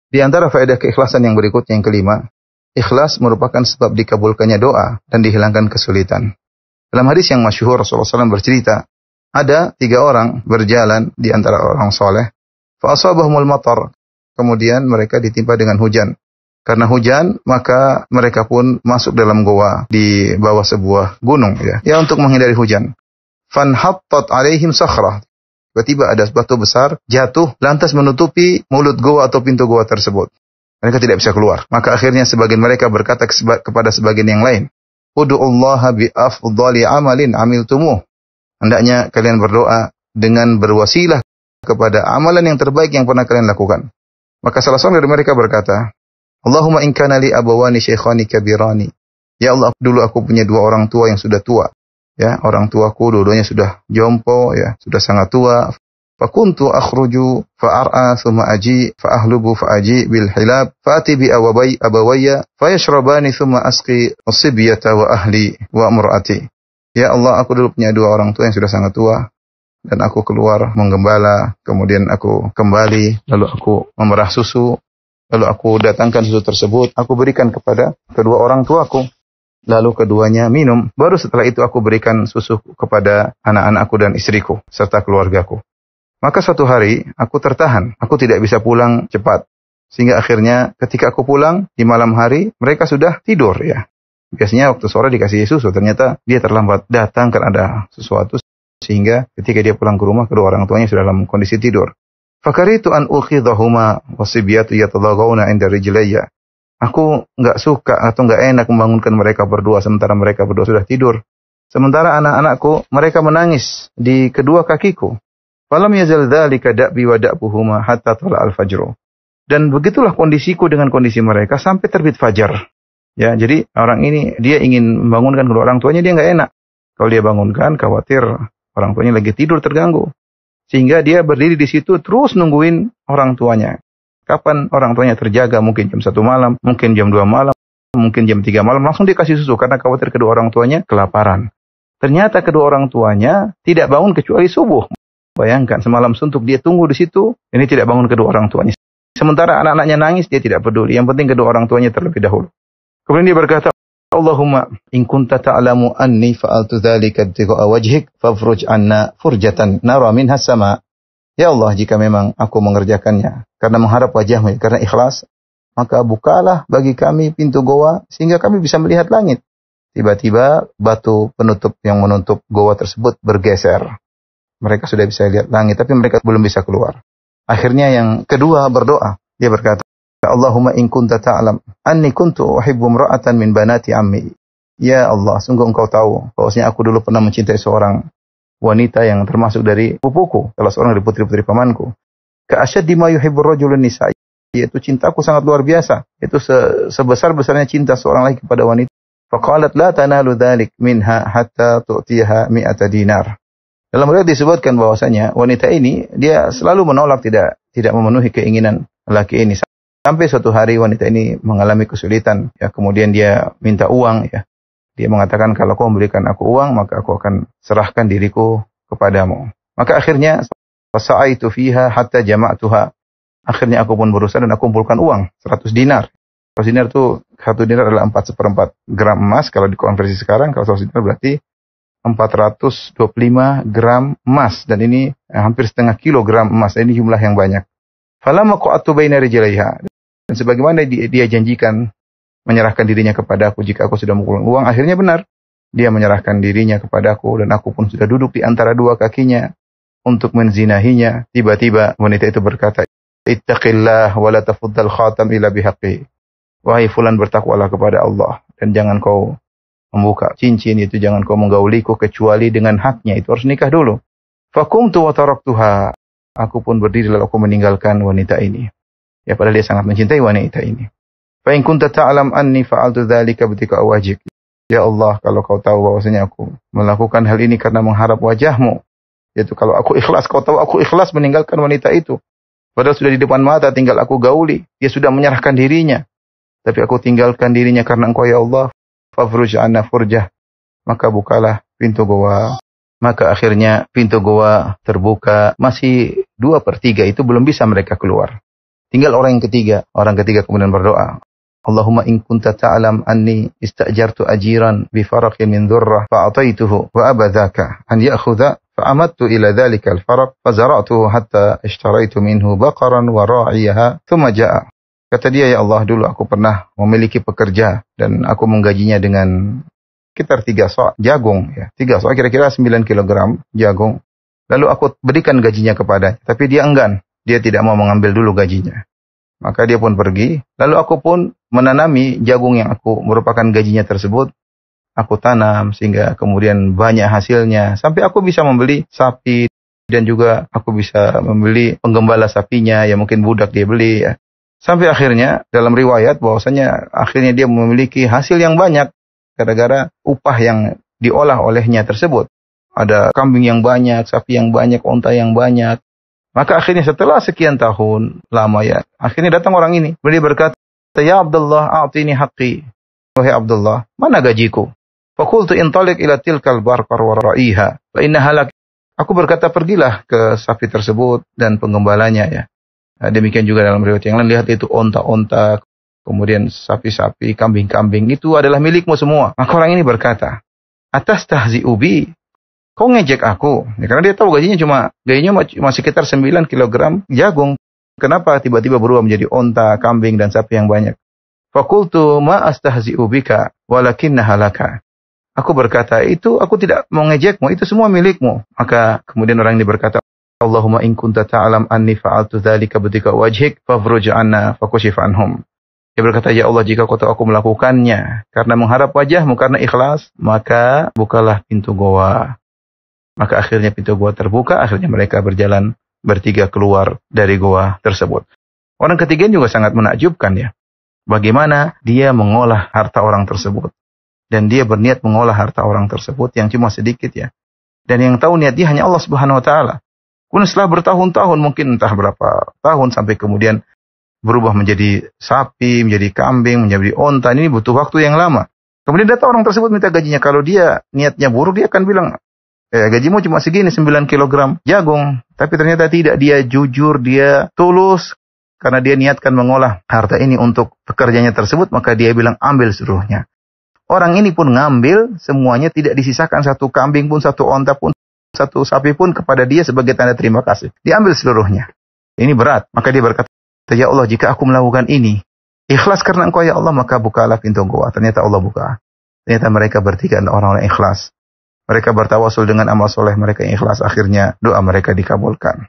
Di antara faedah keikhlasan yang berikutnya yang kelima, ikhlas merupakan sebab dikabulkannya doa dan dihilangkan kesulitan. Dalam hadis yang masyhur Rasulullah SAW bercerita, ada 3 orang berjalan di antara orang soleh, fa asabahumul matar, kemudian mereka ditimpa dengan hujan. Karena hujan, maka mereka pun masuk dalam goa di bawah sebuah gunung ya untuk menghindari hujan. Fanhattat alaihim sakhrah. Tiba-tiba ada batu besar jatuh lantas menutupi mulut goa atau pintu goa tersebut. Mereka tidak bisa keluar. Maka akhirnya sebagian mereka berkata kepada sebagian yang lain, "Ud'ullaha bi afdhali amalin amiltumuh." Hendaknya kalian berdoa dengan berwasilah kepada amalan yang terbaik yang pernah kalian lakukan. Maka salah seorang dari mereka berkata, "Allahumma in kana li abawani shaykhani kabirani." Ya Allah, dulu aku punya 2 orang tua yang sudah tua. Ya, orang tuaku dua-duanya sudah jompo ya, sudah sangat tua. Fakuntu akhruju fa'ar'a thumma aji fa'ahlubu fa'aji bil hilab fa'ati bi abawayya fayashrabani thumma asqi as-sibyata wa ahli wa imra'ati. Ya Allah, aku dulu punya 2 orang tua yang sudah sangat tua dan aku keluar menggembala, kemudian aku kembali, lalu aku memerah susu, lalu aku datangkan susu tersebut, aku berikan kepada kedua orang tuaku. Lalu keduanya minum, baru setelah itu aku berikan susu kepada anak-anakku dan istriku serta keluargaku. Maka suatu hari aku tertahan, aku tidak bisa pulang cepat. Sehingga akhirnya ketika aku pulang di malam hari, mereka sudah tidur ya. Biasanya waktu sore dikasih susu, ternyata dia terlambat datang karena ada sesuatu. Sehingga ketika dia pulang ke rumah, kedua orang tuanya sudah dalam kondisi tidur. Fakaritu an ukhidhahuma wasibiyatu yatadagawna inda rijlayya. Aku enggak suka atau enggak enak membangunkan mereka berdua sementara mereka berdua sudah tidur. Sementara anak-anakku, mereka menangis di kedua kakiku. Falam yazal dzalika da'bi wa da'buhuma hatta tala'al fajr. Dan begitulah kondisiku dengan kondisi mereka sampai terbit fajar. Ya, jadi orang ini dia ingin membangunkan kedua orang tuanya, dia enggak enak. Kalau dia bangunkan, khawatir orang tuanya lagi tidur terganggu. Sehingga dia berdiri di situ terus nungguin orang tuanya. Kapan orang tuanya terjaga, mungkin jam 1 malam, mungkin jam 2 malam, mungkin jam 3 malam, langsung dikasih susu karena khawatir kedua orang tuanya kelaparan. Ternyata kedua orang tuanya tidak bangun kecuali subuh. Bayangkan, semalam suntuk dia tunggu di situ, ini tidak bangun kedua orang tuanya. Sementara anak-anaknya nangis, dia tidak peduli. Yang penting kedua orang tuanya terlebih dahulu. Kemudian dia berkata, Allahumma in kunta ta'lamu anni fa'altu dzalika ibtigha'a wajhik fafruj anna furjatan nara minha sama. Ya Allah, jika memang aku mengerjakannya karena mengharap wajahmu, karena ikhlas, maka bukalah bagi kami pintu goa sehingga kami bisa melihat langit. Tiba-tiba batu penutup yang menutup goa tersebut bergeser. Mereka sudah bisa lihat langit, tapi mereka belum bisa keluar. Akhirnya yang kedua berdoa. Dia berkata, Allahumma in kunta ta'lam anni kuntu uhibbu imra'atan min banati ammi. Ya Allah, sungguh engkau tahu bahwasanya aku dulu pernah mencintai seorang wanita yang termasuk dari pupuku, salah seorang dari putri-putri pamanku. Ka'asyaddi ma yuhibbur rajulun nisa, yaitu cintaku sangat luar biasa. Itu sebesar-besarnya cinta seorang laki kepada wanita. Faqalat la tanalu dzalik minha hatta tu'tiha mi'ata dinar. Dalam riwayat disebutkan bahwasanya wanita ini dia selalu menolak, tidak memenuhi keinginan laki ini. Sampai suatu hari wanita ini mengalami kesulitan, ya, kemudian dia minta uang, ya. Dia mengatakan, kalau kau memberikan aku uang, maka aku akan serahkan diriku kepadamu. Maka akhirnya, fasa'aitu fiha hatta jama'tuha. Akhirnya aku pun berusaha dan aku kumpulkan uang, 100 dinar. 100 dinar itu, 1 dinar adalah 4/4 gram emas. Kalau dikonversi sekarang, kalau 100 dinar berarti 425 gram emas. Dan ini hampir setengah kilogram emas. Ini jumlah yang banyak. Falamma qa'atu baina rijlaiha. Dan sebagaimana dia janjikan, menyerahkan dirinya kepadaku jika aku sudah mengumpulkan uang, akhirnya benar. Dia menyerahkan dirinya kepadaku dan aku pun sudah duduk di antara dua kakinya untuk menzinahinya. Tiba-tiba wanita itu berkata, Ittaqillah wa la tafuddal khatam ila bihaqqi. Wahai fulan, bertakwalah kepada Allah dan jangan kau membuka cincin itu, jangan kau menggauliku kecuali dengan haknya. Itu harus nikah dulu. Faqumtu wa taraktuha. Aku pun berdiri lalu aku meninggalkan wanita ini. Ya, padahal dia sangat mencintai wanita ini. Fa in kunta ta'lam anni fa'altu dzalika btika wajhik. Ya Allah, kalau kau tahu bahwasanya aku melakukan hal ini karena mengharap wajahmu, yaitu kalau aku ikhlas, kau tahu aku ikhlas meninggalkan wanita itu. Padahal sudah di depan mata, tinggal aku gauli. Dia sudah menyerahkan dirinya. Tapi aku tinggalkan dirinya karena engkau ya Allah. Fafruj anna furjah. Maka bukalah pintu goa. Maka akhirnya pintu goa terbuka. Masih 2/3 itu belum bisa mereka keluar. Tinggal orang yang ketiga. Orang ketiga kemudian berdoa, Allahumma in kunta ta'lam anni istajartu ajiran bi faraqin min dhurrah fa'ataituhu wa abadhaka an ya'khudha fa'amadtu ila dhalika al-faraq fazara'tuhu hatta ishtaraitu minhu baqaran wa ra'iyaha thumma ja'a. Kata dia, ya Allah, dulu aku pernah memiliki pekerja dan aku menggajinya dengan sekitar 3 sok jagung, ya. 3 sok kira-kira 9 kilogram jagung. Lalu aku berikan gajinya kepadanya, tapi dia enggan. Dia tidak mau mengambil dulu gajinya. Maka dia pun pergi. Lalu aku pun menanami jagung yang aku merupakan gajinya tersebut. Aku tanam sehingga kemudian banyak hasilnya. Sampai aku bisa membeli sapi dan juga aku bisa membeli penggembala sapinya. Ya mungkin budak dia beli, ya. Sampai akhirnya dalam riwayat bahwasanya akhirnya dia memiliki hasil yang banyak. Gara-gara upah yang diolah olehnya tersebut. Ada kambing yang banyak, sapi yang banyak, onta yang banyak. Maka akhirnya setelah sekian tahun lama, ya, akhirnya datang orang ini. Beliau berkata, ya Abdullah, a'tini haqqi. Wahai Abdullah, mana gajiku? Faqultu intaliq ila tilkal barqar wa ra'iha fa innaha lak. Aku berkata, pergilah ke sapi tersebut dan penggembalanya, ya. Nah, demikian juga dalam riwayat yang lain, lihat itu onta-onta, kemudian sapi-sapi, kambing-kambing, itu adalah milikmu semua. Maka orang ini berkata, atas tahzi'u bi, kau ngejek aku, ya, karena dia tahu gajinya cuma sekitar 9 kilogram jagung. Kenapa tiba-tiba berubah menjadi onta, kambing, dan sapi yang banyak? Fakultu ma astahzi'u bika walakinnaha laka. Aku berkata, itu aku tidak mau ngejekmu, itu semua milikmu. Maka kemudian orang ini berkata, Allahumma in kunta ta'lam anni fa'altu dzalika bidika wajhik fafruj 'anna fakushif anhum. Dia berkata, ya Allah, jika kau tahu aku melakukannya karena mengharap wajahmu, karena ikhlas, maka bukalah pintu goa. Maka akhirnya pintu goa terbuka, akhirnya mereka berjalan bertiga keluar dari goa tersebut. Orang ketiga juga sangat menakjubkan, ya. Bagaimana dia mengolah harta orang tersebut. Dan dia berniat mengolah harta orang tersebut yang cuma sedikit, ya. Dan yang tahu niat dia hanya Allah Subhanahu wa Ta'ala. Kemudian setelah bertahun-tahun, mungkin entah berapa tahun, sampai kemudian berubah menjadi sapi, menjadi kambing, menjadi onta. Ini butuh waktu yang lama. Kemudian datang orang tersebut minta gajinya. Kalau dia niatnya buruk, dia akan bilang, gajimu cuma segini, 9 kilogram jagung. Tapi ternyata tidak, dia jujur, dia tulus. Karena dia niatkan mengolah harta ini untuk pekerjanya tersebut, maka dia bilang, ambil seluruhnya. Orang ini pun ngambil semuanya, tidak disisakan satu kambing pun, satu onta pun, satu sapi pun kepada dia sebagai tanda terima kasih. Diambil seluruhnya. Ini berat. Maka dia berkata, ya Allah, jika aku melakukan ini, ikhlas karena Engkau, ya Allah, maka bukalah pintu goa. Ternyata Allah buka. Ternyata mereka bertiga orang-orang ikhlas. Mereka bertawasul dengan amal soleh mereka yang ikhlas. Akhirnya doa mereka dikabulkan.